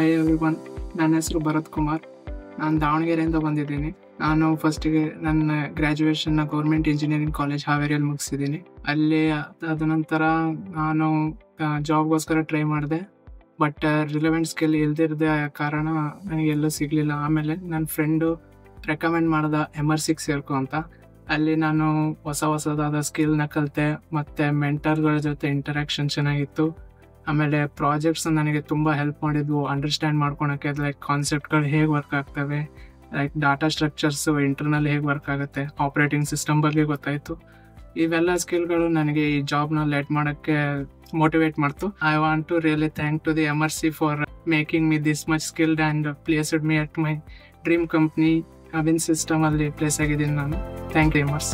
Hi everyone, ನನ್ನ ಹೆಸರು ಭರತ್ ಕುಮಾರ್. ನಾನು ದಾವಣಗೆರೆಯಿಂದ ಬಂದಿದ್ದೀನಿ. ನಾನು ಫಸ್ಟಿಗೆ ನನ್ನ ಗ್ರ್ಯಾಜುಯೇಷನ್ನ ಗೌರ್ಮೆಂಟ್ ಇಂಜಿನಿಯರಿಂಗ್ ಕಾಲೇಜ್ ಹಾವೇರಿಯಲ್ಲಿ ಮುಗಿಸಿದ್ದೀನಿ. ಅಲ್ಲಿ ಅದ ನಂತರ ನಾನು ಜಾಬ್ಗೋಸ್ಕರ ಟ್ರೈ ಮಾಡಿದೆ. ಬಟ್ ರಿಲೆವೆಂಟ್ ಸ್ಕಿಲ್ ಇಲ್ದಿರದೆ ಕಾರಣ ನನಗೆ ಎಲ್ಲೂ ಸಿಗಲಿಲ್ಲ. ಆಮೇಲೆ ನನ್ನ ಫ್ರೆಂಡು ರೆಕಮೆಂಡ್ ಮಾಡ್ದ MRCಗೆ ಸೇರ್ಕೊ ಅಂತ. ಅಲ್ಲಿ ನಾನು ಹೊಸದಾದ ಸ್ಕಿಲ್ನ ಕಲಿತೆ, ಮತ್ತು ಮೆಂಟರ್ಗಳ ಜೊತೆ ಇಂಟರಾಕ್ಷನ್ ಚೆನ್ನಾಗಿತ್ತು. ಆಮೇಲೆ ಪ್ರಾಜೆಕ್ಟ್ಸ್ ನನಗೆ ತುಂಬ ಹೆಲ್ಪ್ ಮಾಡಿದ್ವು ಅಂಡರ್ಸ್ಟ್ಯಾಂಡ್ ಮಾಡ್ಕೊಳಕ್ಕೆ. ಲೈಕ್ ಕಾನ್ಸೆಪ್ಟ್ಗಳು ಹೇಗೆ ವರ್ಕ್ ಆಗ್ತವೆ, ಲೈಕ್ ಡಾಟಾ ಸ್ಟ್ರಕ್ಚರ್ಸು ಇಂಟರ್ನಲ್ ಹೇಗೆ ವರ್ಕ್ ಆಗುತ್ತೆ, ಆಪ್ರೇಟಿಂಗ್ ಸಿಸ್ಟಮ್ ಬಗ್ಗೆ ಗೊತ್ತಾಯಿತು. ಇವೆಲ್ಲ ಸ್ಕಿಲ್ಗಳು ನನಗೆ ಈ ಜಾಬ್ನ ಲೆಟ್ ಮಾಡೋಕ್ಕೆ ಮೋಟಿವೇಟ್ ಮಾಡ್ತು. I want to really thank to the MRC for making me this much skilled and placed me at my dream company. Avin ಸಿಸ್ಟಮಲ್ಲಿ ಪ್ಲೇಸ್ ಆಗಿದ್ದೀನಿ ನಾನು. Thank you MRC.